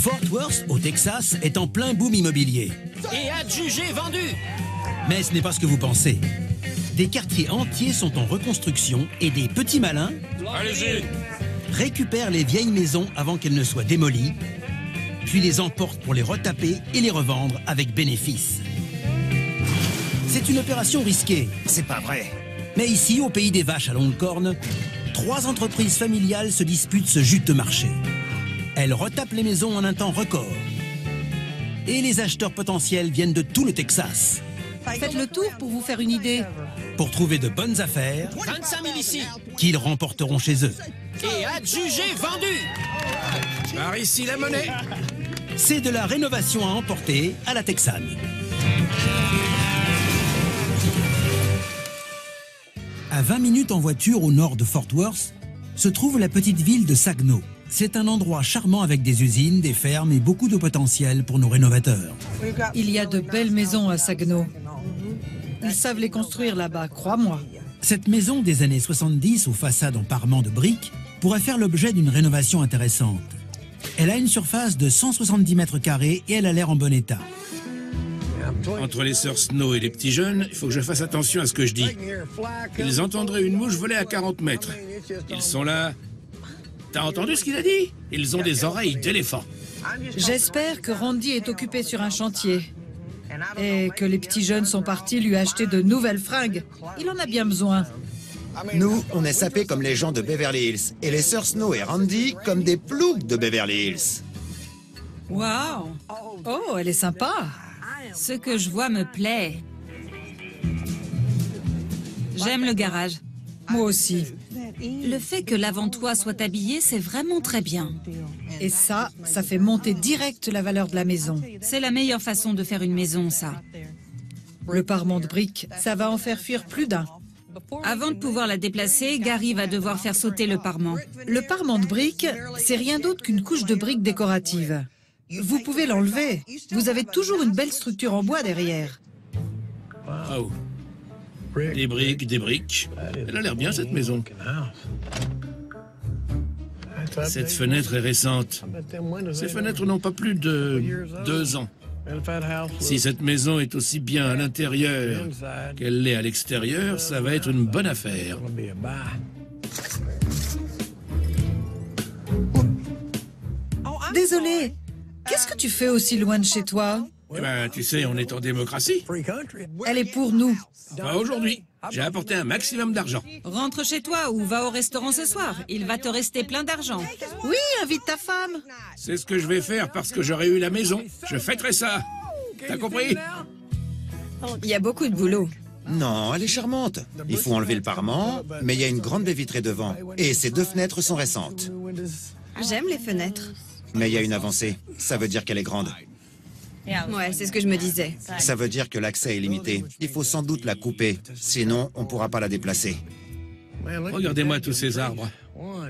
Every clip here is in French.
Fort Worth, au Texas, est en plein boom immobilier. Et adjugé vendu. Mais ce n'est pas ce que vous pensez. Des quartiers entiers sont en reconstruction et des petits malins récupèrent les vieilles maisons avant qu'elles ne soient démolies, puis les emportent pour les retaper et les revendre avec bénéfice. C'est une opération risquée. C'est pas vrai. Mais ici, au pays des vaches à longues cornes, 3 entreprises familiales se disputent ce juteux marché. Elles retapent les maisons en un temps record. Et les acheteurs potentiels viennent de tout le Texas. Faites le tour pour vous faire une idée. Pour trouver de bonnes affaires 25 000 ici. qu'ils remporteront chez eux. Et adjugé vendu. Par ici la monnaie. C'est de la rénovation à emporter à la texane. À 20 minutes en voiture au nord de Fort Worth, se trouve la petite ville de Saginaw. C'est un endroit charmant avec des usines, des fermes et beaucoup de potentiel pour nos rénovateurs. Il y a de belles maisons à Saginaw. Ils savent les construire là-bas, crois-moi. Cette maison des années 70 aux façades en parement de briques pourrait faire l'objet d'une rénovation intéressante. Elle a une surface de 170 mètres carrés et elle a l'air en bon état. Entre les sœurs Snow et les petits jeunes, il faut que je fasse attention à ce que je dis. Ils entendraient une mouche voler à 40 mètres. Ils sont là. T'as entendu ce qu'il a dit? Ils ont des oreilles d'éléphant. J'espère que Randy est occupé sur un chantier. Et que les petits jeunes sont partis lui acheter de nouvelles fringues. Il en a bien besoin. Nous, on est sapés comme les gens de Beverly Hills. Et les sœurs Snow et Randy comme des ploucs de Beverly Hills. Waouh! Oh, elle est sympa. Ce que je vois me plaît. J'aime le garage. Moi aussi. Le fait que l'avant-toit soit habillé, c'est vraiment très bien. Et ça fait monter direct la valeur de la maison. C'est la meilleure façon de faire une maison, ça. Le parement de briques, ça va en faire fuir plus d'un. Avant de pouvoir la déplacer, Gary va devoir faire sauter le parement. Le parement de briques, c'est rien d'autre qu'une couche de briques décoratives. Vous pouvez l'enlever. Vous avez toujours une belle structure en bois derrière. Oh. Des briques, des briques. Elle a l'air bien, cette maison. Cette fenêtre est récente. Ces fenêtres n'ont pas plus de 2 ans. Si cette maison est aussi bien à l'intérieur qu'elle l'est à l'extérieur, ça va être une bonne affaire. Désolé. Qu'est-ce que tu fais aussi loin de chez toi? Eh ben, tu sais, on est en démocratie. Elle est pour nous. Pas aujourd'hui. J'ai apporté un maximum d'argent. Rentre chez toi ou va au restaurant ce soir. Il va te rester plein d'argent. Oui, invite ta femme. C'est ce que je vais faire parce que j'aurai eu la maison. Je fêterai ça. T'as compris? Il y a beaucoup de boulot. Non, elle est charmante. Il faut enlever le parement, mais il y a une grande baie vitrée devant. Et ces 2 fenêtres sont récentes. J'aime les fenêtres. Mais il y a une avancée. Ça veut dire qu'elle est grande. Ouais, c'est ce que je me disais. Ça veut dire que l'accès est limité. Il faut sans doute la couper. Sinon, on ne pourra pas la déplacer. Regardez-moi tous ces arbres.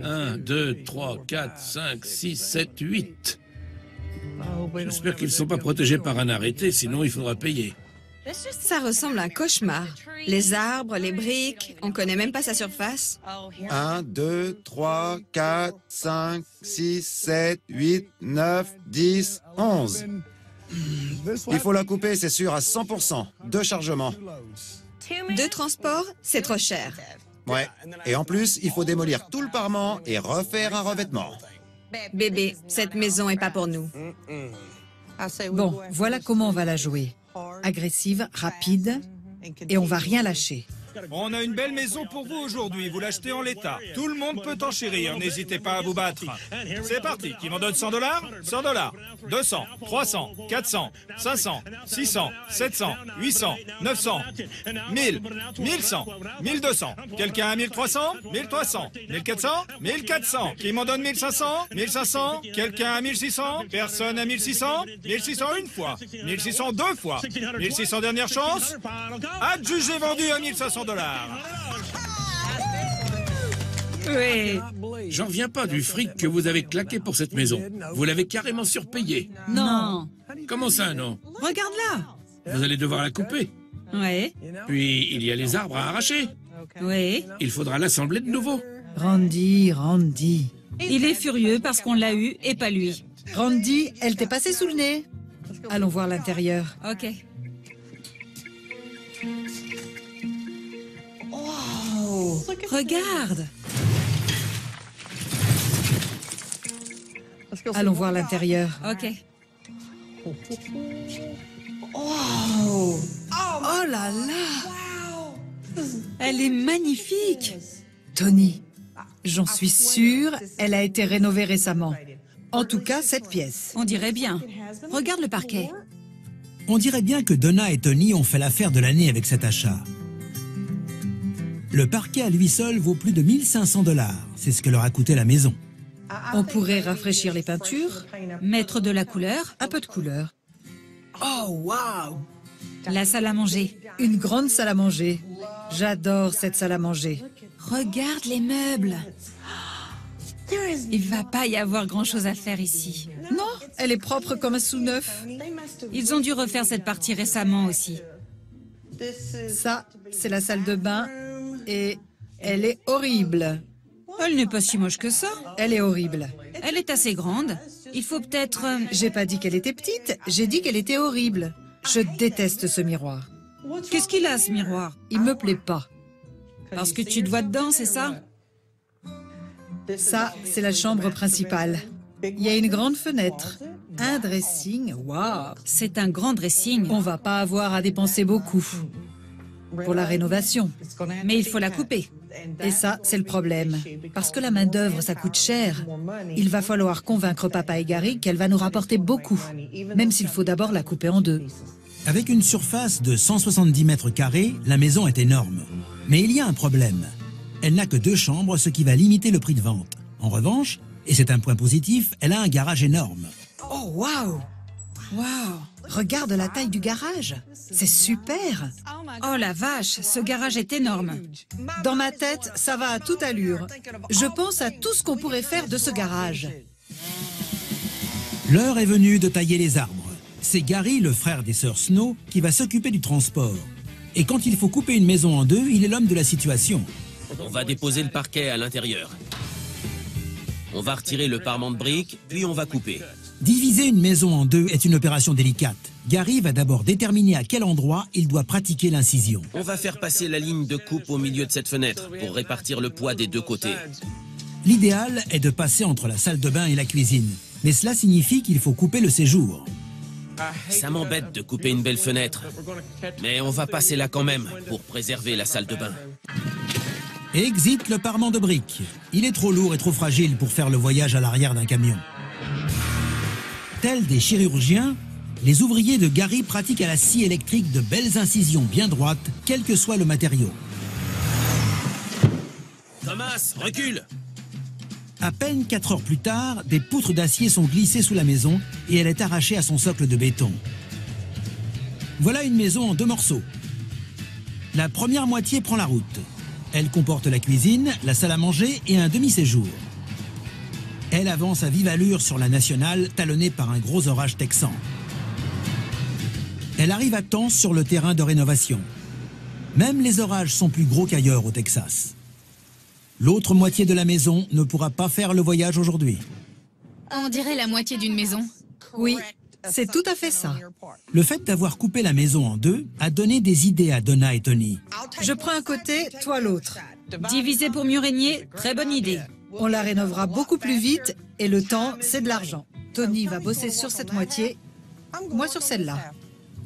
1, 2, 3, 4, 5, 6, 7, 8. J'espère qu'ils ne sont pas protégés par un arrêté, sinon il faudra payer. Ça ressemble à un cauchemar. Les arbres, les briques, on connaît même pas sa surface. 1, 2, 3, 4, 5, 6, 7, 8, 9, 10, 11. Il faut la couper, c'est sûr, à 100%. 2 chargements. 2 transports, c'est trop cher. Ouais. Et en plus, il faut démolir tout le parement et refaire un revêtement. Bébé, cette maison est pas pour nous. Bon, voilà comment on va la jouer. Agressive, rapide, et on va rien lâcher. On a une belle maison pour vous aujourd'hui, vous l'achetez en l'état. Tout le monde peut enchérir, n'hésitez pas à vous battre. C'est parti, qui m'en donne 100 $? 100 $, 200, 300, 400, 500, 600, 700, 800, 900, 1000, 1100, 1200. Quelqu'un a 1300? 1300. 1400? 1400. Qui m'en donne 1500? 1500. Quelqu'un a 1600? Personne a 1600? 1600 une fois. 1600 2 fois. 1600 dernière chance? Adjugé vendu à 1500 $. Oui. J'en reviens pas du fric que vous avez claqué pour cette maison. Vous l'avez carrément surpayé. Non. Comment ça, non? Regarde là. Vous allez devoir la couper. Oui. Puis, il y a les arbres à arracher. Oui. Il faudra l'assembler de nouveau. Randy. Il est furieux parce qu'on l'a eu et pas lui. Randy, elle t'est passée sous le nez. Allons voir l'intérieur. Ok. Regarde. Allons voir l'intérieur. Ok. Oh là là! Elle est magnifique. Tony, j'en suis sûre, elle a été rénovée récemment. En tout cas, cette pièce. On dirait bien. Regarde le parquet. On dirait bien que Donna et Tony ont fait l'affaire de l'année avec cet achat. Le parquet à lui seul vaut plus de 1 500 $. C'est ce que leur a coûté la maison. On pourrait rafraîchir les peintures, Mettre de la couleur. un peu de couleur. Oh, waouh! La salle à manger. Une grande salle à manger. J'adore cette salle à manger. Regarde les meubles. Il va pas y avoir grand-chose à faire ici. Non, elle est propre comme un sous-neuf. Ils ont dû refaire cette partie récemment aussi. Ça, c'est la salle de bain et elle est horrible. Elle n'est pas si moche que ça. Elle est horrible. Elle est assez grande. Il faut peut-être... J'ai pas dit qu'elle était petite, j'ai dit qu'elle était horrible. Je déteste ce miroir. Qu'est-ce qu'il a, ce miroir? Il me plaît pas. Parce que tu te vois dedans, c'est ça? Ça, c'est la chambre principale. Il y a une grande fenêtre, un dressing, waouh. C'est un grand dressing. On va pas avoir à dépenser beaucoup pour la rénovation. Mais il faut la couper. Et ça, c'est le problème. Parce que la main-d'œuvre, ça coûte cher. Il va falloir convaincre papa et Gary qu'elle va nous rapporter beaucoup, même s'il faut d'abord la couper en deux. Avec une surface de 170 mètres carrés, la maison est énorme. Mais il y a un problème. Elle n'a que 2 chambres, ce qui va limiter le prix de vente. En revanche, et c'est un point positif, elle a un garage énorme. Oh, waouh! Waouh! Regarde la taille du garage. C'est super. Oh la vache, ce garage est énorme. Dans ma tête, ça va à toute allure. Je pense à tout ce qu'on pourrait faire de ce garage. L'heure est venue de tailler les arbres. C'est Gary, le frère des sœurs Snow, qui va s'occuper du transport. Et quand il faut couper une maison en deux, il est l'homme de la situation. On va déposer le parquet à l'intérieur. On va retirer le parement de briques, puis on va couper. Diviser une maison en deux est une opération délicate. Gary va d'abord déterminer à quel endroit il doit pratiquer l'incision. On va faire passer la ligne de coupe au milieu de cette fenêtre pour répartir le poids des 2 côtés. L'idéal est de passer entre la salle de bain et la cuisine. Mais cela signifie qu'il faut couper le séjour. Ça m'embête de couper une belle fenêtre. Mais on va passer là quand même pour préserver la salle de bain. Exit le parement de briques. Il est trop lourd et trop fragile pour faire le voyage à l'arrière d'un camion. Tels des chirurgiens, les ouvriers de Gary pratiquent à la scie électrique de belles incisions bien droites, quel que soit le matériau. Thomas, recule! À peine 4 heures plus tard, des poutres d'acier sont glissées sous la maison et elle est arrachée à son socle de béton. Voilà une maison en 2 morceaux. La première moitié prend la route. Elle comporte la cuisine, la salle à manger et un demi-séjour. Elle avance à vive allure sur la nationale, talonnée par un gros orage texan. Elle arrive à temps sur le terrain de rénovation. Même les orages sont plus gros qu'ailleurs au Texas. L'autre moitié de la maison ne pourra pas faire le voyage aujourd'hui. On dirait la moitié d'une maison. Oui, c'est tout à fait ça. Le fait d'avoir coupé la maison en 2 a donné des idées à Donna et Tony. Je prends un côté, toi l'autre. Diviser pour mieux régner, très bonne idée. On la rénovera beaucoup plus vite et le temps, c'est de l'argent. Tony va bosser sur cette moitié, moi sur celle-là.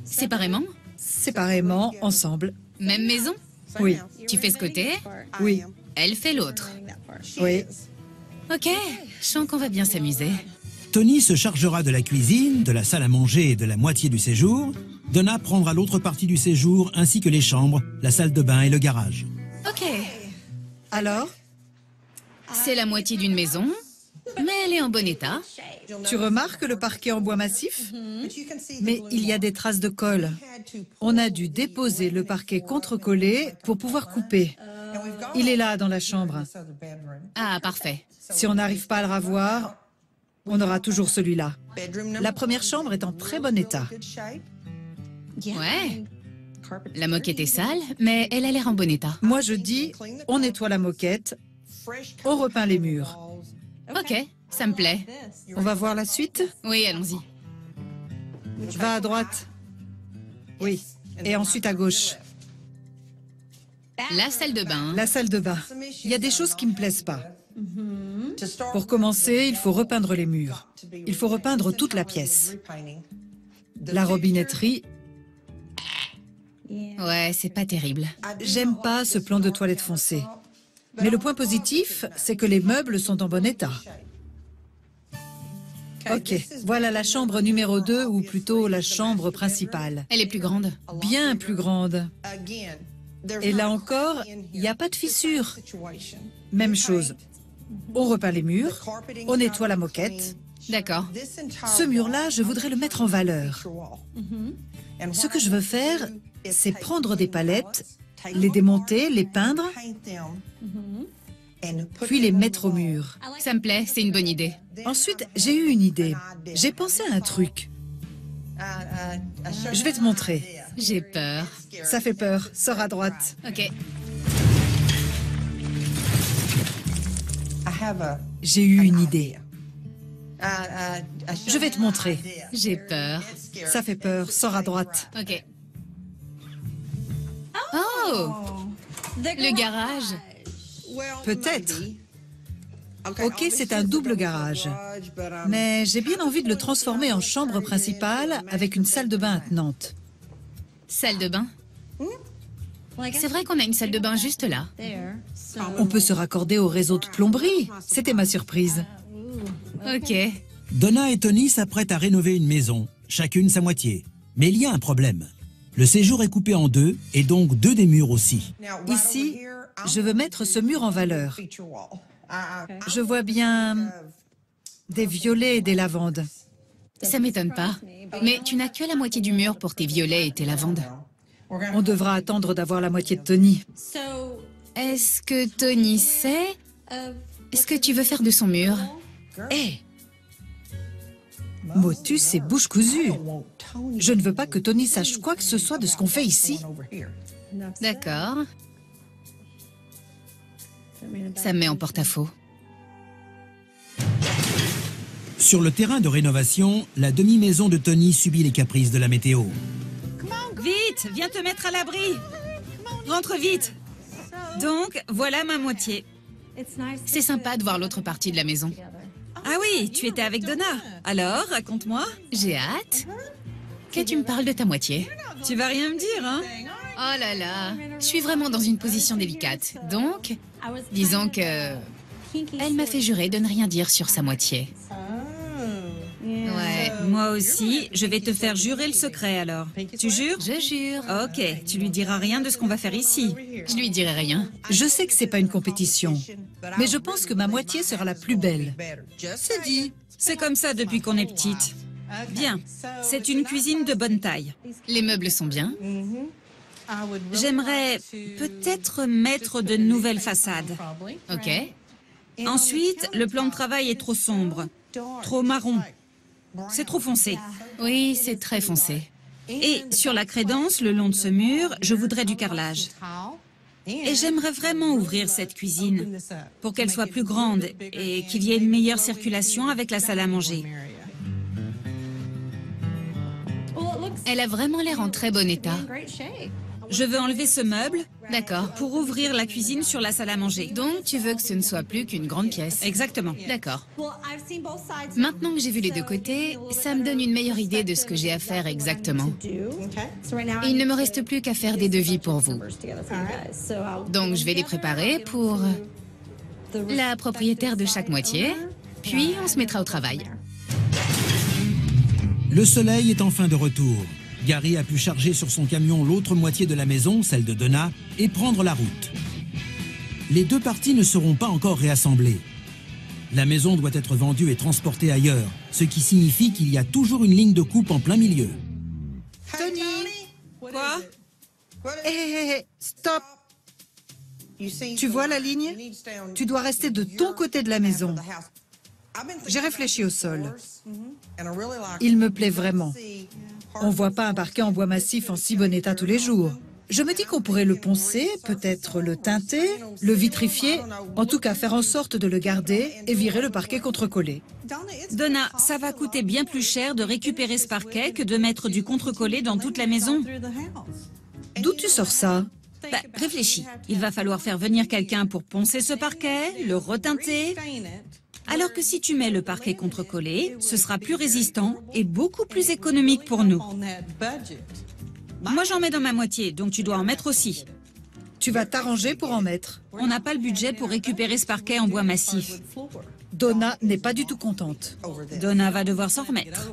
Séparément? Séparément, ensemble. Même maison? Oui, Tu fais ce côté, oui, elle fait l'autre. oui. Ok, je sens qu'on va bien s'amuser. Tony se chargera de la cuisine, de la salle à manger et de la moitié du séjour. Donna prendra l'autre partie du séjour ainsi que les chambres, la salle de bain et le garage. Ok, Alors, c'est la moitié d'une maison, mais elle est en bon état. tu remarques le parquet en bois massif? Mais il y a des traces de colle. On a dû déposer le parquet contre-collé pour pouvoir couper. Il est là dans la chambre. Ah, parfait. Si on n'arrive pas à le ravoir, on aura toujours celui-là. La première chambre est en très bon état. Ouais. La moquette est sale, mais elle a l'air en bon état. Moi, je dis, on nettoie la moquette, on repeint les murs. Ok, Ça me plaît. On va voir la suite? Oui, allons-y. Va à droite. Oui. Et ensuite à gauche. La salle de bain. La salle de bain. Il y a des choses qui me plaisent pas. Pour commencer, il faut repeindre les murs. Il faut repeindre toute la pièce. La robinetterie, Ouais, c'est pas terrible. j'aime pas ce plan de toilette foncé. Mais le point positif, c'est que les meubles sont en bon état. Ok, voilà la chambre numéro 2, ou plutôt la chambre principale. Elle est plus grande. Bien plus grande. Et là encore, il n'y a pas de fissure. Même chose. On repeint les murs, on nettoie la moquette. D'accord. Ce mur-là, je voudrais le mettre en valeur. Ce que je veux faire, c'est prendre des palettes, les démonter, les peindre, puis les mettre au mur. Ça me plaît, c'est une bonne idée. Ensuite, j'ai eu une idée. J'ai pensé à un truc. Je vais te montrer. J'ai peur. Ça fait peur. Sors à droite. Ok. J'ai eu une idée. Je vais te montrer. J'ai peur. Ça fait peur. Sors à droite. Ok. Oh! Le garage. Peut-être. Ok, c'est un double garage. Mais j'ai bien envie de le transformer en chambre principale avec une salle de bain attenante. Salle de bain. C'est vrai qu'on a une salle de bain juste là. On peut se raccorder au réseau de plomberie. C'était ma surprise. Ok. Donna et Tony s'apprêtent à rénover une maison, chacune sa moitié. Mais il y a un problème. Le séjour est coupé en deux, et donc deux des murs aussi. Ici, je veux mettre ce mur en valeur. Je vois bien des violets et des lavandes. Ça m'étonne pas. Mais tu n'as que la moitié du mur pour tes violets et tes lavandes. On devra attendre d'avoir la moitié de Tony. Est-ce que Tony sait ce que tu veux faire de son mur? Hé! Motus et bouche cousue. Je ne veux pas que Tony sache quoi que ce soit de ce qu'on fait ici. D'accord. Ça me met en porte-à-faux. Sur le terrain de rénovation, la demi-maison de Tony subit les caprices de la météo. Vite, viens te mettre à l'abri. Rentre vite. Donc, voilà ma moitié. C'est sympa de voir l'autre partie de la maison. Ah oui, tu étais avec Donna. Alors, raconte-moi. J'ai hâte que tu me parles de ta moitié. Tu vas rien me dire, hein? Oh là là, je suis vraiment dans une position délicate. Donc, disons que elle m'a fait jurer de ne rien dire sur sa moitié. Ouais. Moi aussi, je vais te faire jurer le secret alors. Tu jures? Je jure. Ok, tu lui diras rien de ce qu'on va faire ici. Je lui dirai rien. Je sais que c'est pas une compétition, mais je pense que ma moitié sera la plus belle. C'est dit. C'est comme ça depuis qu'on est petite. Bien, c'est une cuisine de bonne taille. Les meubles sont bien. J'aimerais peut-être mettre de nouvelles façades. Ok. Ensuite, le plan de travail est trop sombre, trop marron. C'est trop foncé. Oui, c'est très foncé. Et sur la crédence, le long de ce mur, je voudrais du carrelage. Et j'aimerais vraiment ouvrir cette cuisine pour qu'elle soit plus grande et qu'il y ait une meilleure circulation avec la salle à manger. Elle a vraiment l'air en très bon état. Je veux enlever ce meuble D'accord. pour ouvrir la cuisine sur la salle à manger. Donc, tu veux que ce ne soit plus qu'une grande pièce. Exactement. D'accord. Maintenant que j'ai vu les deux côtés, ça me donne une meilleure idée de ce que j'ai à faire exactement. Il ne me reste plus qu'à faire des devis pour vous. Donc, je vais les préparer pour la propriétaire de chaque moitié, puis on se mettra au travail. Le soleil est enfin de retour. Gary a pu charger sur son camion l'autre moitié de la maison, celle de Donna, et prendre la route. Les deux parties ne seront pas encore réassemblées. La maison doit être vendue et transportée ailleurs, ce qui signifie qu'il y a toujours une ligne de coupe en plein milieu. Tony! Quoi? Hé, stop! Tu vois la ligne? Tu dois rester de ton côté de la maison. J'ai réfléchi au sol. Il me plaît vraiment. On ne voit pas un parquet en bois massif en si bon état tous les jours. Je me dis qu'on pourrait le poncer, peut-être le teinter, le vitrifier, en tout cas faire en sorte de le garder et virer le parquet contre-collé. Donna, ça va coûter bien plus cher de récupérer ce parquet que de mettre du contre-collé dans toute la maison. D'où tu sors ça? Bah, réfléchis. Il va falloir faire venir quelqu'un pour poncer ce parquet, le reteinter. Alors que si tu mets le parquet contre-collé, ce sera plus résistant et beaucoup plus économique pour nous. Moi, j'en mets dans ma moitié, donc tu dois en mettre aussi. Tu vas t'arranger pour en mettre. On n'a pas le budget pour récupérer ce parquet en bois massif. Donna n'est pas du tout contente. Donna va devoir s'en remettre.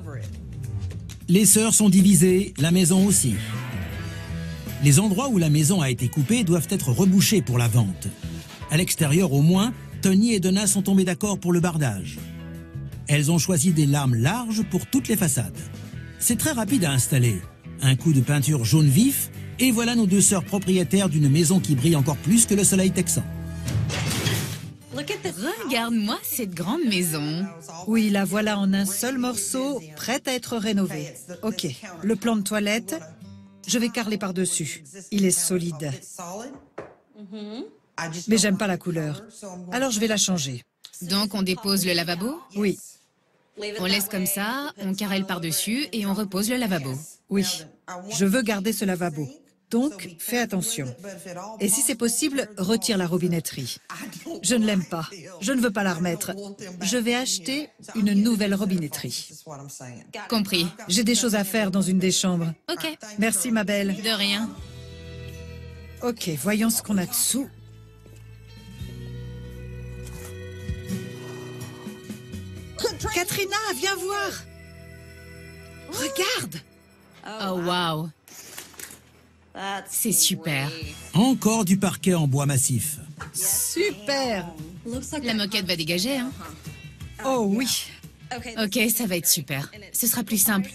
Les sœurs sont divisées, la maison aussi. Les endroits où la maison a été coupée doivent être rebouchés pour la vente. À l'extérieur au moins, Tony et Donna sont tombés d'accord pour le bardage. Elles ont choisi des lames larges pour toutes les façades. C'est très rapide à installer. Un coup de peinture jaune vif, et voilà nos deux sœurs propriétaires d'une maison qui brille encore plus que le soleil texan. Regarde-moi cette grande maison. Oui, la voilà en un seul morceau, prête à être rénovée. Ok, le plan de toilette, je vais carreler par-dessus. Il est solide. Mais j'aime pas la couleur. Alors je vais la changer. Donc on dépose le lavabo? Oui, On laisse comme ça, on carrelle par-dessus et on repose le lavabo. oui. Je veux garder ce lavabo. Donc, fais attention. Et si c'est possible, retire la robinetterie. Je ne l'aime pas. Je ne veux pas la remettre. Je vais acheter une nouvelle robinetterie. Compris. J'ai des choses à faire dans une des chambres. Ok. Merci, ma belle. De rien. Ok, voyons ce qu'on a dessous. Katrina, viens voir. Regarde. Oh, waouh. C'est super. Encore du parquet en bois massif. Super. La moquette va dégager, hein? Oh oui. Ok, ça va être super. Ce sera plus simple.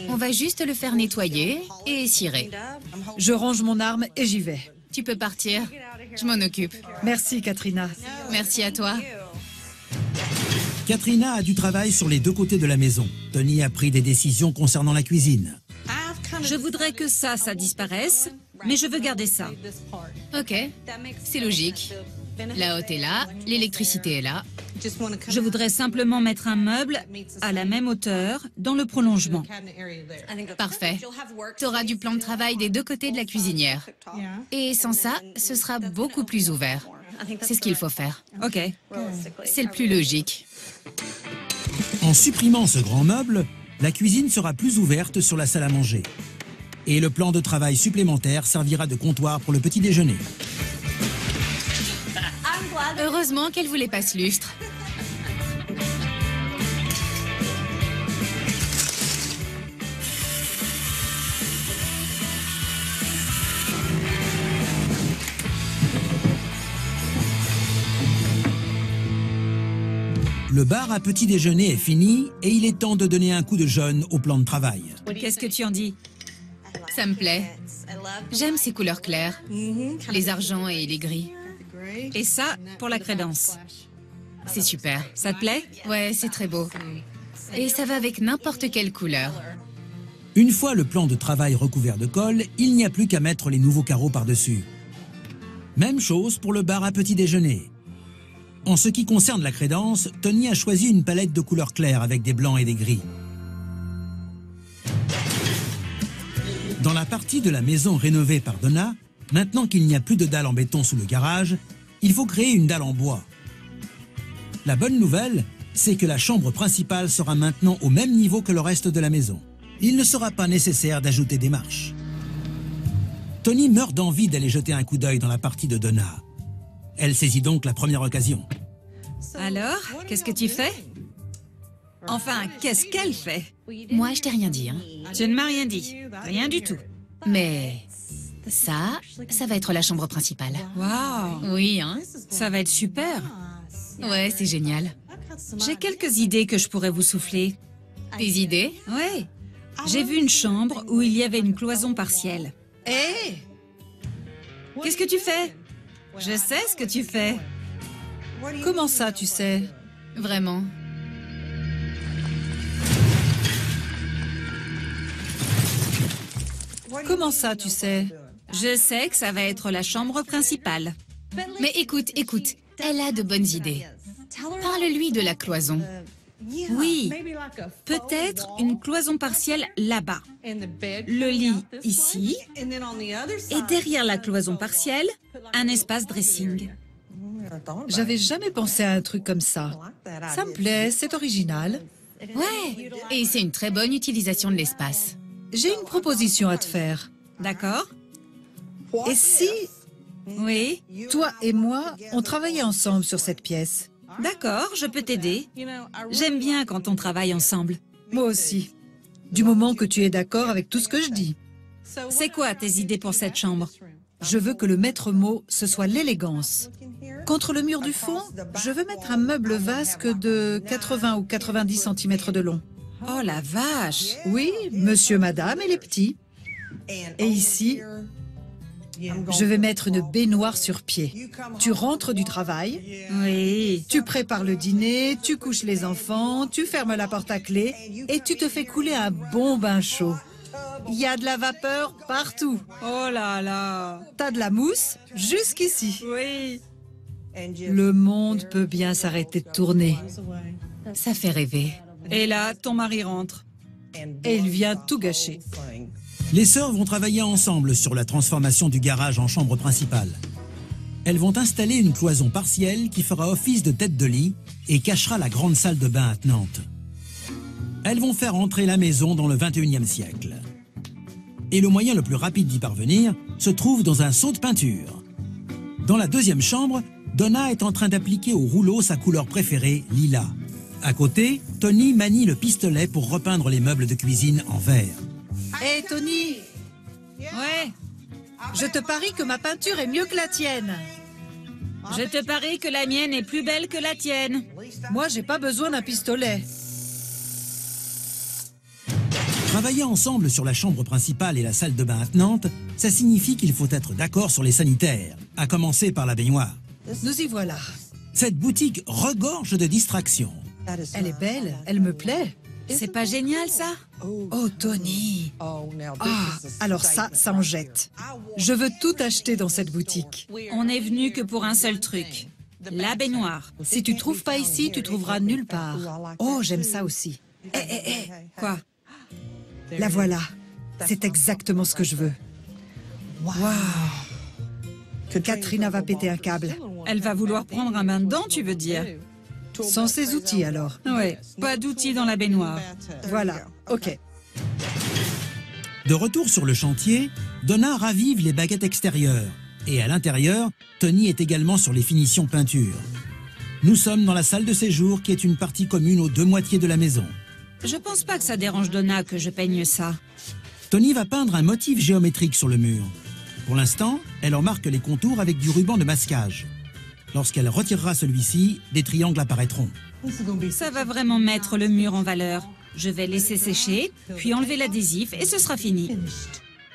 On va juste le faire nettoyer et cirer. Je range mon arme et j'y vais. Tu peux partir. Je m'en occupe. Merci, Katrina. Merci à toi. Katrina a du travail sur les deux côtés de la maison. Tony a pris des décisions concernant la cuisine. Je voudrais que ça disparaisse, mais je veux garder ça. Ok, c'est logique. La hotte est là, l'électricité est là. Je voudrais simplement mettre un meuble à la même hauteur dans le prolongement. Parfait. Tu auras du plan de travail des deux côtés de la cuisinière. Et sans ça, ce sera beaucoup plus ouvert. C'est ce qu'il faut faire. Ok. C'est le plus logique. En supprimant ce grand meuble, la cuisine sera plus ouverte sur la salle à manger. Et le plan de travail supplémentaire servira de comptoir pour le petit déjeuner. Heureusement qu'elle voulait pas ce lustre. Le bar à petit déjeuner est fini et il est temps de donner un coup de jaune au plan de travail. Qu'est-ce que tu en dis? Ça me plaît. J'aime ces couleurs claires. Les argents et les gris. Et ça, pour la crédence. C'est super. Ça te plaît? Ouais, c'est très beau. Et ça va avec n'importe quelle couleur. Une fois le plan de travail recouvert de colle, il n'y a plus qu'à mettre les nouveaux carreaux par-dessus. Même chose pour le bar à petit déjeuner. En ce qui concerne la crédence, Tony a choisi une palette de couleurs claires avec des blancs et des gris. Dans la partie de la maison rénovée par Donna, maintenant qu'il n'y a plus de dalle en béton sous le garage, il faut créer une dalle en bois. La bonne nouvelle, c'est que la chambre principale sera maintenant au même niveau que le reste de la maison. Il ne sera pas nécessaire d'ajouter des marches. Tony meurt d'envie d'aller jeter un coup d'œil dans la partie de Donna. Elle saisit donc la première occasion. Alors, qu'est-ce que tu fais? Enfin, qu'est-ce qu'elle fait? Moi, je t'ai rien dit, hein. Tu ne m'as rien dit. Rien du tout. Mais ça va être la chambre principale. Waouh! Oui, hein. Ça va être super. Ouais, c'est génial. J'ai quelques idées que je pourrais vous souffler. Des idées? Ouais. J'ai vu une chambre où il y avait une cloison partielle. Hé! Qu'est-ce que tu fais? Je sais ce que tu fais. Comment ça, tu sais? Vraiment. Comment ça, tu sais? Je sais que ça va être la chambre principale. Mais écoute, elle a de bonnes idées. Parle-lui de la cloison. Oui, peut-être une cloison partielle là-bas. Le lit ici. Et derrière la cloison partielle, un espace dressing. J'avais jamais pensé à un truc comme ça. Ça me plaît, c'est original. Ouais, et c'est une très bonne utilisation de l'espace. J'ai une proposition à te faire. D'accord? Et si Oui. toi et moi, on travaillait ensemble sur cette pièce? D'accord, je peux t'aider. J'aime bien quand on travaille ensemble. Moi aussi. Du moment que tu es d'accord avec tout ce que je dis. C'est quoi tes idées pour cette chambre? Je veux que le maître mot, ce soit l'élégance. Contre le mur du fond, je veux mettre un meuble vasque de 80 ou 90 cm de long. Oh la vache! Oui, monsieur, madame et les petits. Et ici, je vais mettre une baignoire sur pied. Tu rentres du travail, Oui. tu prépares le dîner, tu couches les enfants, tu fermes la porte à clé et tu te fais couler un bon bain chaud. Il y a de la vapeur partout. Oh là là! T'as de la mousse jusqu'ici. Oui. Le monde peut bien s'arrêter de tourner. Ça fait rêver. Et là, ton mari rentre. Et il vient tout gâcher. Les sœurs vont travailler ensemble sur la transformation du garage en chambre principale. Elles vont installer une cloison partielle qui fera office de tête de lit et cachera la grande salle de bain attenante. Elles vont faire entrer la maison dans le 21e siècle. Et le moyen le plus rapide d'y parvenir se trouve dans un seau de peinture. Dans la deuxième chambre, Donna est en train d'appliquer au rouleau sa couleur préférée, lilas. À côté, Tony manie le pistolet pour repeindre les meubles de cuisine en vert. Hé, Tony, Ouais. je te parie que ma peinture est mieux que la tienne. Je te parie que la mienne est plus belle que la tienne. Moi, j'ai pas besoin d'un pistolet. Travailler ensemble sur la chambre principale et la salle de bain attenante, ça signifie qu'il faut être d'accord sur les sanitaires, à commencer par la baignoire. Nous y voilà. Cette boutique regorge de distractions. Elle est belle, elle me plaît. C'est pas génial, ça? Oh, Tony. Alors ça en jette. Je veux tout acheter dans cette boutique. On est venu que pour un seul truc. La baignoire. Si tu trouves pas ici, tu trouveras nulle part. Oh, j'aime ça aussi. Quoi? La voilà. C'est exactement ce que je veux. Waouh. Katrina va péter un câble. Elle va vouloir prendre un bain dedans, tu veux dire? Sans ses outils, alors. Ouais, pas d'outils dans la baignoire. Voilà, ok. De retour sur le chantier, Donna ravive les baguettes extérieures. Et à l'intérieur, Tony est également sur les finitions peinture. Nous sommes dans la salle de séjour qui est une partie commune aux deux moitiés de la maison. Je pense pas que ça dérange Donna que je peigne ça. Tony va peindre un motif géométrique sur le mur. Pour l'instant, elle en marque les contours avec du ruban de masquage. Lorsqu'elle retirera celui-ci, des triangles apparaîtront. Ça va vraiment mettre le mur en valeur. Je vais laisser sécher, puis enlever l'adhésif et ce sera fini.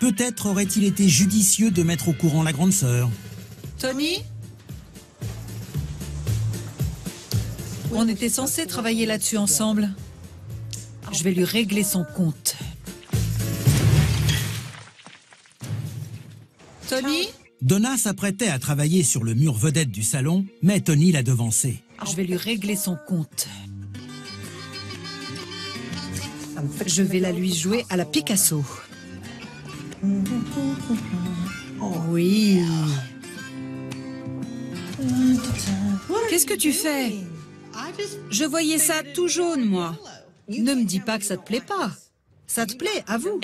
Peut-être aurait-il été judicieux de mettre au courant la grande sœur. Tony? On était censés travailler là-dessus ensemble. Je vais lui régler son compte. Tony? Donna s'apprêtait à travailler sur le mur vedette du salon, mais Tony l'a devancé. Je vais lui régler son compte. Je vais la lui jouer à la Picasso. Oui. Qu'est-ce que tu fais? Je voyais ça tout jaune, moi. Ne me dis pas que ça te plaît pas. Ça te plaît, avoue.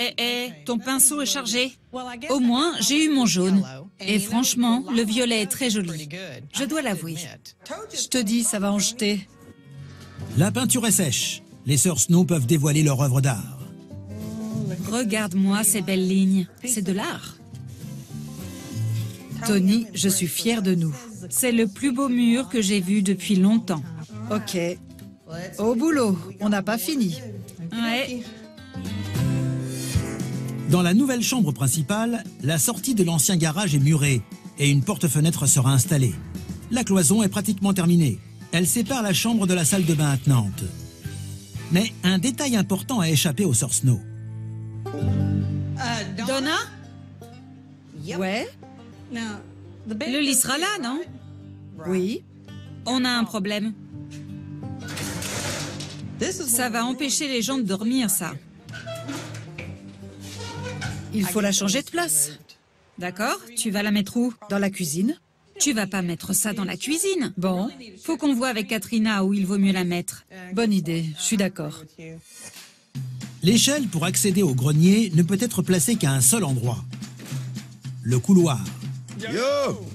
Ton pinceau est chargé. Au moins, j'ai eu mon jaune. Et franchement, le violet est très joli. Je dois l'avouer. Je te dis, ça va en jeter. La peinture est sèche. Les sœurs Snow peuvent dévoiler leur œuvre d'art. Regarde-moi ces belles lignes. C'est de l'art. Tony, je suis fière de nous. C'est le plus beau mur que j'ai vu depuis longtemps. Ok. Au boulot, on n'a pas fini. Ouais. Dans la nouvelle chambre principale, la sortie de l'ancien garage est murée et une porte-fenêtre sera installée. La cloison est pratiquement terminée. Elle sépare la chambre de la salle de bain attenante. Mais un détail important a échappé aux sœurs Snow. Donna? Ouais, Le lit sera là, non? oui. On a un problème. Ça va empêcher les gens de dormir, ça. Il faut la changer de place. D'accord? Tu vas la mettre où? Dans la cuisine. Tu vas pas mettre ça dans la cuisine. Bon, Faut qu'on voit avec Katrina où il vaut mieux la mettre. bonne idée, je suis d'accord. L'échelle pour accéder au grenier ne peut être placée qu'à un seul endroit. Le couloir. Yo!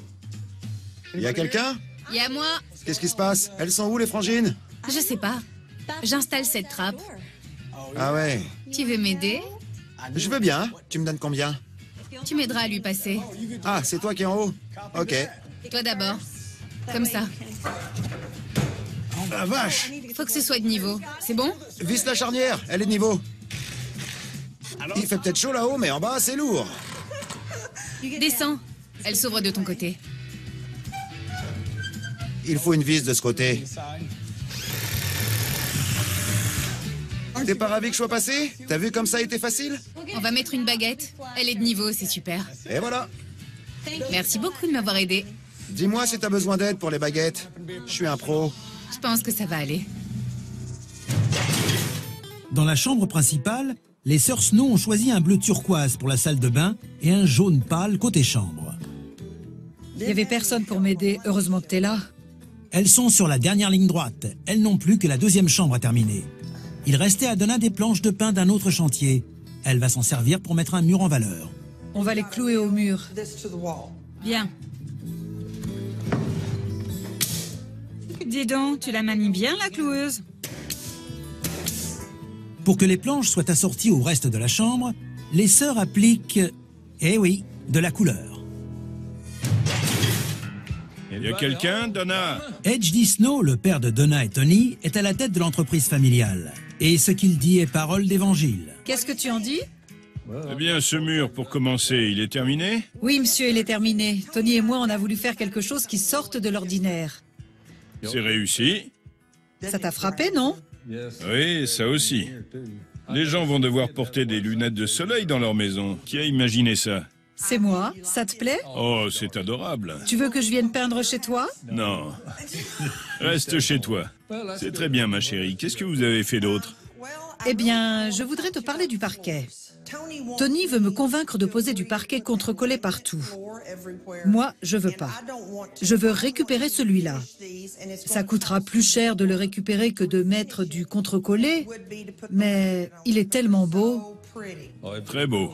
Y a quelqu'un? Et à moi, Qu'est-ce qui se passe? Elles sont où, les frangines? je sais pas. J'installe cette trappe. Ah ouais. Tu veux m'aider? Je veux bien. Tu me donnes combien? Tu m'aideras à lui passer. Ah, c'est toi qui es en haut? Ok. Toi d'abord. Comme ça. La vache! Faut que ce soit de niveau. C'est bon? Visse la charnière, elle est de niveau. Il fait peut-être chaud là-haut, mais en bas, c'est lourd. Descends. Elle s'ouvre de ton côté. Il faut une vis de ce côté. T'es pas ravi que je sois passé? T'as vu comme ça a été facile? On va mettre une baguette. Elle est de niveau, c'est super. Et voilà. Merci beaucoup de m'avoir aidé. Dis-moi si t'as besoin d'aide pour les baguettes. Je suis un pro. Je pense que ça va aller. Dans la chambre principale, les sœurs Snow ont choisi un bleu turquoise pour la salle de bain et un jaune pâle côté chambre. Il n'y avait personne pour m'aider, heureusement que t'es là. Elles sont sur la dernière ligne droite. Elles n'ont plus que la deuxième chambre à terminer. Il restait à Donna des planches de pin d'un autre chantier. Elle va s'en servir pour mettre un mur en valeur. On va les clouer au mur. Bien. Dis donc, tu la manies bien, la cloueuse? Pour que les planches soient assorties au reste de la chambre, les sœurs appliquent, eh oui, de la couleur. Y a quelqu'un, Donna? Edge D. Snow, le père de Donna et Tony, est à la tête de l'entreprise familiale. Et ce qu'il dit est parole d'évangile. Qu'est-ce que tu en dis? Eh bien, ce mur, pour commencer, il est terminé? Oui, monsieur, il est terminé. Tony et moi, on a voulu faire quelque chose qui sorte de l'ordinaire. C'est réussi? Ça t'a frappé, non? Oui, ça aussi. Les gens vont devoir porter des lunettes de soleil dans leur maison. Qui a imaginé ça? C'est moi. Ça te plaît? Oh, c'est adorable. Tu veux que je vienne peindre chez toi? Non. Reste chez toi. C'est très bien, ma chérie. Qu'est-ce que vous avez fait d'autre? Eh bien, je voudrais te parler du parquet. Tony veut me convaincre de poser du parquet contre-collé partout. Moi, je veux pas. Je veux récupérer celui-là. Ça coûtera plus cher de le récupérer que de mettre du contre-collé, mais il est tellement beau. Très beau.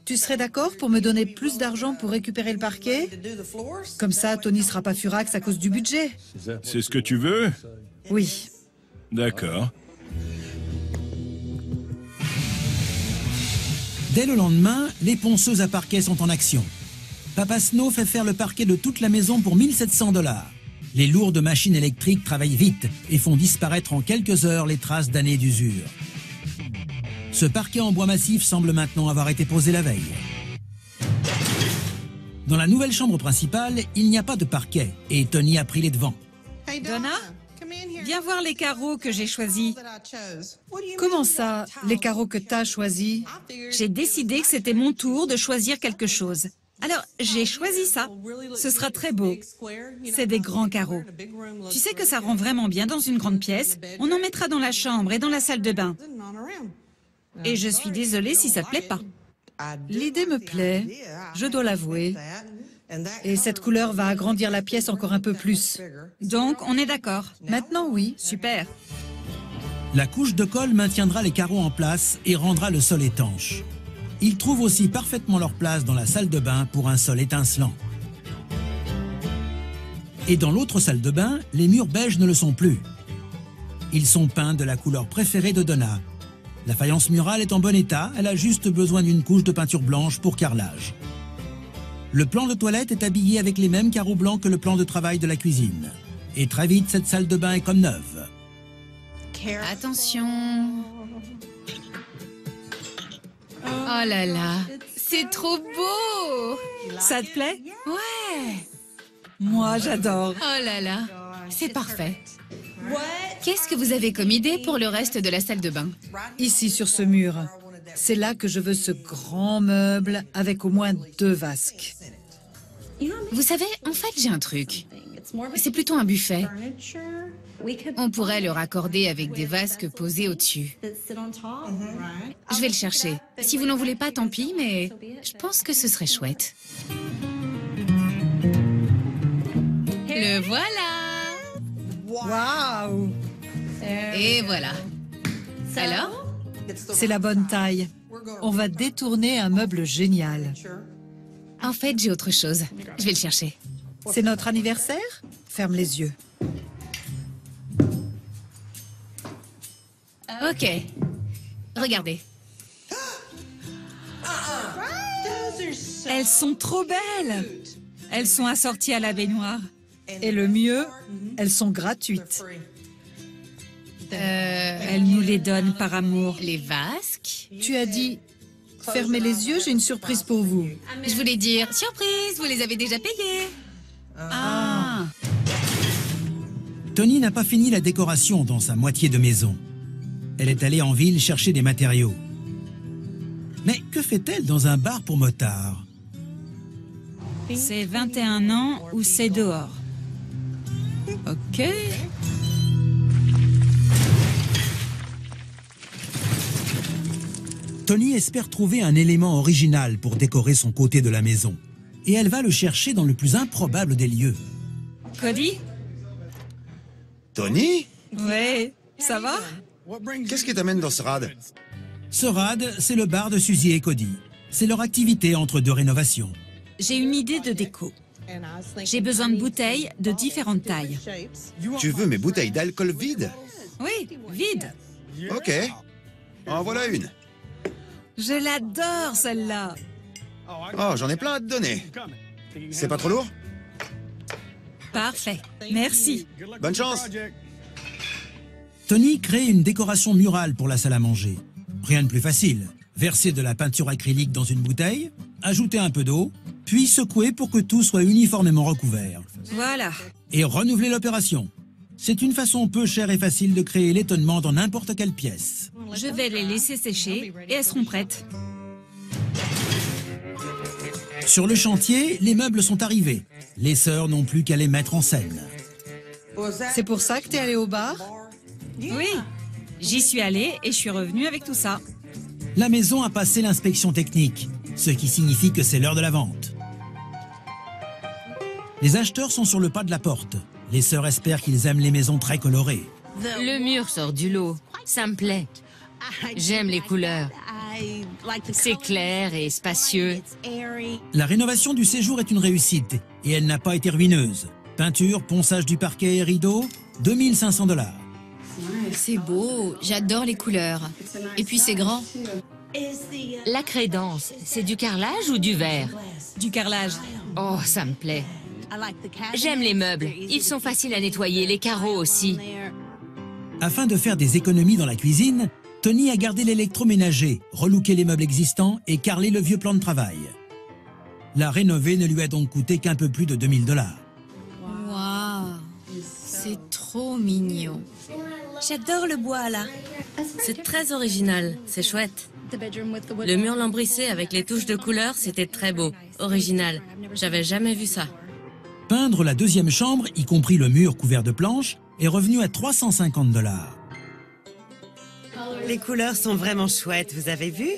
Tu serais d'accord pour me donner plus d'argent pour récupérer le parquet? Comme ça, Tony sera pas furax à cause du budget. C'est ce que tu veux? Oui. D'accord. Dès le lendemain, les ponceuses à parquet sont en action. Papa Snow fait faire le parquet de toute la maison pour 1 700 $. Les lourdes machines électriques travaillent vite et font disparaître en quelques heures les traces d'années d'usure. Ce parquet en bois massif semble maintenant avoir été posé la veille. Dans la nouvelle chambre principale, il n'y a pas de parquet et Tony a pris les devants. Donna, viens voir les carreaux que j'ai choisis. Comment ça, les carreaux que t'as choisis? J'ai décidé que c'était mon tour de choisir quelque chose. Alors, j'ai choisi ça. Ce sera très beau. C'est des grands carreaux. Tu sais que ça rend vraiment bien dans une grande pièce. On en mettra dans la chambre et dans la salle de bain. Et je suis désolée si ça te plaît pas. L'idée me plaît, je dois l'avouer. Et cette couleur va agrandir la pièce encore un peu plus. Donc, on est d'accord. Maintenant, oui. Super. La couche de colle maintiendra les carreaux en place et rendra le sol étanche. Ils trouvent aussi parfaitement leur place dans la salle de bain pour un sol étincelant. Et dans l'autre salle de bain, les murs beiges ne le sont plus. Ils sont peints de la couleur préférée de Donna. La faïence murale est en bon état, elle a juste besoin d'une couche de peinture blanche pour carrelage. Le plan de toilette est habillé avec les mêmes carreaux blancs que le plan de travail de la cuisine. Et très vite, cette salle de bain est comme neuve. Attention. Oh là là, c'est trop beau. Ça te plaît? Ouais. Moi, j'adore. Oh là là, c'est parfait. Qu'est-ce que vous avez comme idée pour le reste de la salle de bain? Ici, sur ce mur. C'est là que je veux ce grand meuble avec au moins 2 vasques. Vous savez, en fait, j'ai un truc. C'est plutôt un buffet. On pourrait le raccorder avec des vasques posées au-dessus. Je vais le chercher. Si vous n'en voulez pas, tant pis, mais je pense que ce serait chouette. Le voilà! Waouh! Et voilà. Alors? C'est la bonne taille. On va détourner un meuble génial. En fait, j'ai autre chose. Je vais le chercher. C'est notre anniversaire? Ferme les yeux. Ok. Regardez. Elles sont trop belles. Elles sont assorties à la baignoire. Et le mieux, elles sont gratuites. Elles nous les donnent par amour. Les vasques? Tu as dit, fermez les yeux, j'ai une surprise pour vous. Je voulais dire, surprise, vous les avez déjà payés. Ah. Tony n'a pas fini la décoration dans sa moitié de maison. Elle est allée en ville chercher des matériaux. Mais que fait-elle dans un bar pour motards? C'est 21 ans ou c'est dehors. Ok. Tony espère trouver un élément original pour décorer son côté de la maison. Et elle va le chercher dans le plus improbable des lieux. Cody? Tony? Ouais, ça va? Qu'est-ce qui t'amène dans ce rad? Ce rad, c'est le bar de Suzy et Cody. C'est leur activité entre 2 rénovations. J'ai une idée de déco. J'ai besoin de bouteilles de différentes tailles. Tu veux mes bouteilles d'alcool vides? Oui, vide. Ok. En voilà une. Je l'adore, celle-là. Oh, j'en ai plein à te donner. C'est pas trop lourd? Parfait. Merci. Bonne chance. Tony crée une décoration murale pour la salle à manger. Rien de plus facile. Verser de la peinture acrylique dans une bouteille, ajouter un peu d'eau, puis secouer pour que tout soit uniformément recouvert. Voilà. Et renouveler l'opération. C'est une façon peu chère et facile de créer l'étonnement dans n'importe quelle pièce. Je vais les laisser sécher et elles seront prêtes. Sur le chantier, les meubles sont arrivés. Les sœurs n'ont plus qu'à les mettre en scène. C'est pour ça que t'es allé au bar? Oui. J'y suis allée et je suis revenue avec tout ça. La maison a passé l'inspection technique, ce qui signifie que c'est l'heure de la vente. Les acheteurs sont sur le pas de la porte. Les sœurs espèrent qu'ils aiment les maisons très colorées. Le mur sort du lot. Ça me plaît. J'aime les couleurs. C'est clair et spacieux. La rénovation du séjour est une réussite et elle n'a pas été ruineuse. Peinture, ponçage du parquet et rideaux, 2 500 $. C'est beau, j'adore les couleurs. Et puis c'est grand. La crédence, c'est du carrelage ou du verre? Du carrelage. Oh, ça me plaît. J'aime les meubles. Ils sont faciles à nettoyer, les carreaux aussi. Afin de faire des économies dans la cuisine, Tony a gardé l'électroménager, relooké les meubles existants et carrelé le vieux plan de travail. La rénover ne lui a donc coûté qu'un peu plus de 2 000 $. Waouh, c'est trop mignon. J'adore le bois, là. C'est très original, c'est chouette. Le mur lambrissé avec les touches de couleur, c'était très beau, original. J'avais jamais vu ça. Peindre la 2e chambre, y compris le mur couvert de planches, est revenu à 350 $. Les couleurs sont vraiment chouettes, vous avez vu?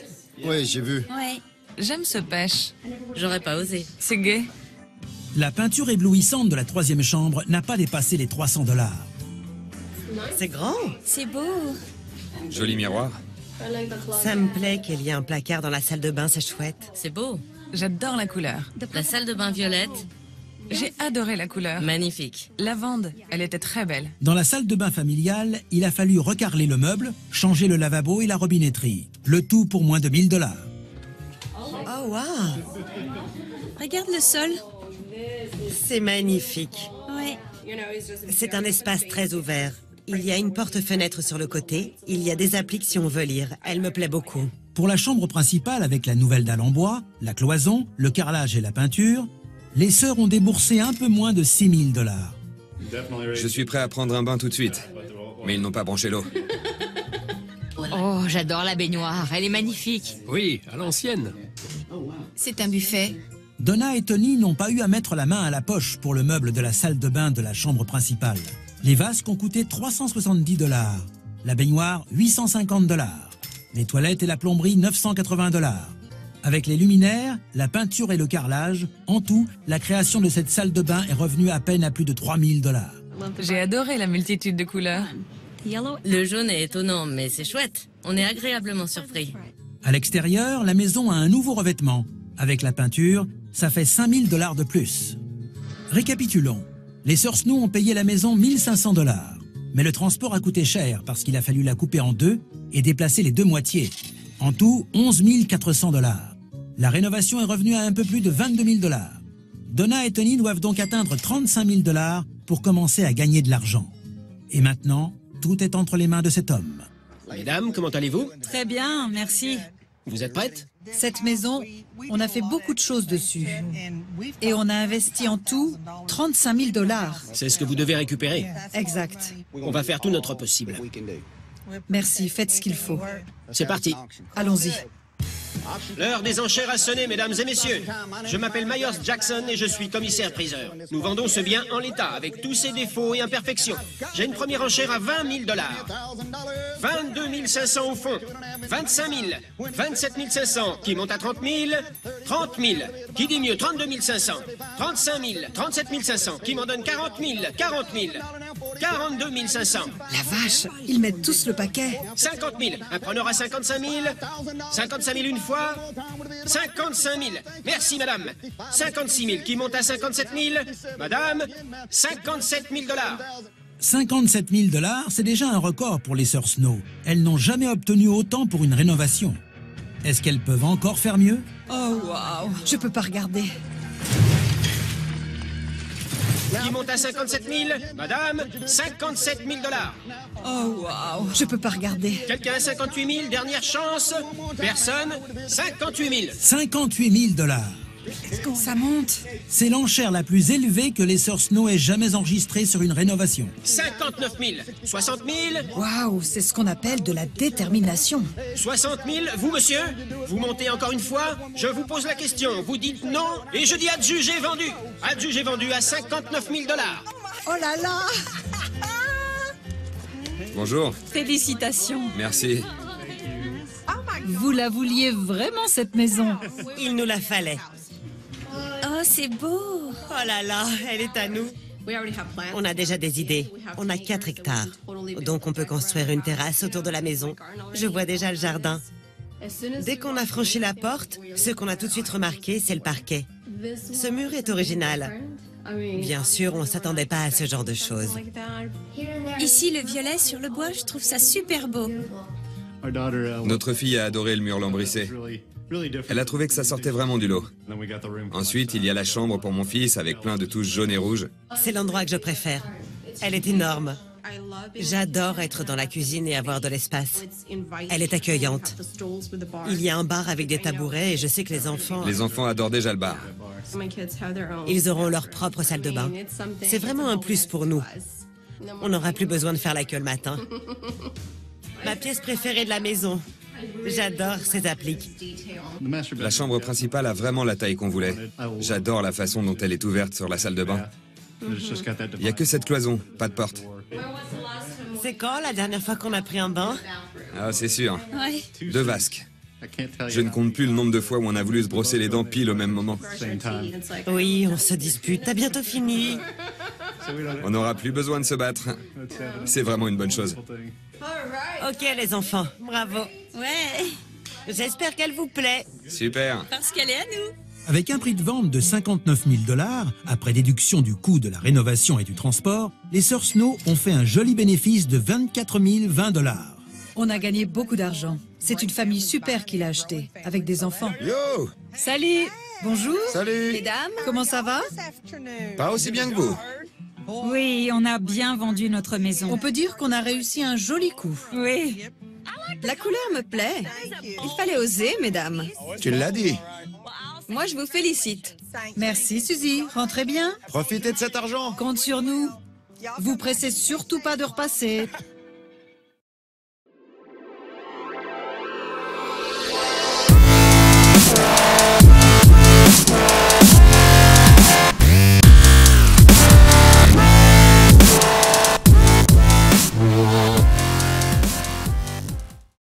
Oui, j'ai vu. Ouais. J'aime ce pêche. J'aurais pas osé. C'est gai. La peinture éblouissante de la 3e chambre n'a pas dépassé les 300 $. C'est grand. C'est beau. Joli miroir. Ça me plaît qu'il y ait un placard dans la salle de bain, c'est chouette. C'est beau. J'adore la couleur. La salle de bain violette. J'ai adoré la couleur. Magnifique. Lavande, elle était très belle. Dans la salle de bain familiale, il a fallu recarreler le meuble, changer le lavabo et la robinetterie. Le tout pour moins de 1 000 $. Oh, wow. Regarde le sol. C'est magnifique. Ouais. C'est un espace très ouvert. Il y a une porte-fenêtre sur le côté. Il y a des appliques si on veut lire. Elle me plaît beaucoup. Pour la chambre principale avec la nouvelle dalle en bois, la cloison, le carrelage et la peinture, les sœurs ont déboursé un peu moins de 6 000 $. Je suis prêt à prendre un bain tout de suite. Mais ils n'ont pas branché l'eau. Oh, j'adore la baignoire, elle est magnifique. Oui, à l'ancienne. C'est un buffet. Donna et Tony n'ont pas eu à mettre la main à la poche pour le meuble de la salle de bain de la chambre principale. Les vasques ont coûté 370 $, la baignoire 850 $, les toilettes et la plomberie 980 $. Avec les luminaires, la peinture et le carrelage, en tout, la création de cette salle de bain est revenue à peine à plus de 3000 $. J'ai adoré la multitude de couleurs. Le jaune est étonnant, mais c'est chouette. On est agréablement surpris. À l'extérieur, la maison a un nouveau revêtement. Avec la peinture, ça fait 5000 $ de plus. Récapitulons. Les sœurs Snow ont payé la maison 1500 $. Mais le transport a coûté cher parce qu'il a fallu la couper en deux et déplacer les deux moitiés. En tout, 11 400 $. La rénovation est revenue à un peu plus de 22 000 $. Donna et Tony doivent donc atteindre 35 000 $ pour commencer à gagner de l'argent. Et maintenant, tout est entre les mains de cet homme. Mesdames, comment allez-vous? Très bien, merci. Vous êtes prêtes? Cette maison, on a fait beaucoup de choses dessus. Et on a investi en tout 35 000 $. C'est ce que vous devez récupérer. Exact. On va faire tout notre possible. Merci, faites ce qu'il faut. C'est parti. Allons-y. L'heure des enchères a sonné, mesdames et messieurs. Je m'appelle Myers Jackson et je suis commissaire-priseur. Nous vendons ce bien en l'état, avec tous ses défauts et imperfections. J'ai une première enchère à 20 000 $. 22 500 au fond. 25 000. 27 500. Qui monte à 30 000. 30 000. Qui dit mieux? 32 500. 35 000. 37 500. Qui m'en donne 40 000. 40 000. 42 500. La vache, ils mettent tous le paquet. 50 000. Un preneur à 55 000. 55 000 une fois. 55 000. Merci, madame. 56 000. Qui monte à 57 000. Madame, 57 000 $. 57 000 $, c'est déjà un record pour les sœurs Snow. Elles n'ont jamais obtenu autant pour une rénovation. Est-ce qu'elles peuvent encore faire mieux? Oh, waouh, je peux pas regarder. Qui monte à 57 000. Madame, 57 000 $. Oh, waouh, je peux pas regarder. Quelqu'un à 58 000, dernière chance. Personne, 58 000. 58 000 $. Ça monte. C'est l'enchère la plus élevée que les sœurs Snow aient jamais enregistrée sur une rénovation. 59 000. 60 000. Waouh, c'est ce qu'on appelle de la détermination. 60 000. Vous, monsieur? Vous montez encore une fois? Je vous pose la question. Vous dites non et je dis adjugé vendu. Adjugé vendu à 59 000 $. Oh là là! Bonjour. Félicitations. Merci. Vous la vouliez vraiment, cette maison? Il nous la fallait. Oh, c'est beau. Oh là là, elle est à nous. On a déjà des idées. On a 4 hectares. Donc on peut construire une terrasse autour de la maison. Je vois déjà le jardin. Dès qu'on a franchi la porte, ce qu'on a tout de suite remarqué, c'est le parquet. Ce mur est original. Bien sûr, on ne s'attendait pas à ce genre de choses. Ici, le violet sur le bois, je trouve ça super beau. Notre fille a adoré le mur lambrissé. Elle a trouvé que ça sortait vraiment du lot. Ensuite, il y a la chambre pour mon fils avec plein de touches jaunes et rouges. C'est l'endroit que je préfère. Elle est énorme. J'adore être dans la cuisine et avoir de l'espace. Elle est accueillante. Il y a un bar avec des tabourets et je sais que les enfants... Les enfants adorent déjà le bar. Ils auront leur propre salle de bain. C'est vraiment un plus pour nous. On n'aura plus besoin de faire la queue le matin. Ma pièce préférée de la maison. J'adore ces appliques. La chambre principale a vraiment la taille qu'on voulait. J'adore la façon dont elle est ouverte sur la salle de bain. Il n'y a que cette cloison, pas de porte. C'est quand la dernière fois qu'on a pris un bain? Ah, c'est sûr. Ouais. 2 vasques. Je ne compte plus le nombre de fois où on a voulu se brosser les dents pile au même moment. Oui, on se dispute. T'as bientôt fini. On n'aura plus besoin de se battre. C'est vraiment une bonne chose. Ok, les enfants, bravo. Ouais, J'espère qu'elle vous plaît. Super. parce qu'elle est à nous. Avec un prix de vente de 59 000 $, après déduction du coût de la rénovation et du transport, les sœurs Snow ont fait un joli bénéfice de 24 020 $. On a gagné beaucoup d'argent. C'est une famille super qui l'a acheté, avec des enfants. Yo! Salut! Bonjour! Salut! Mesdames, Comment ça va? Pas aussi bien que vous. Oui, on a bien vendu notre maison. On peut dire qu'on a réussi un joli coup. Oui. la couleur me plaît. Il fallait oser, mesdames. Tu l'as dit. Moi, je vous félicite. Merci, Suzy. Rentrez bien. Profitez de cet argent. Compte sur nous. Vous pressez surtout pas de repasser.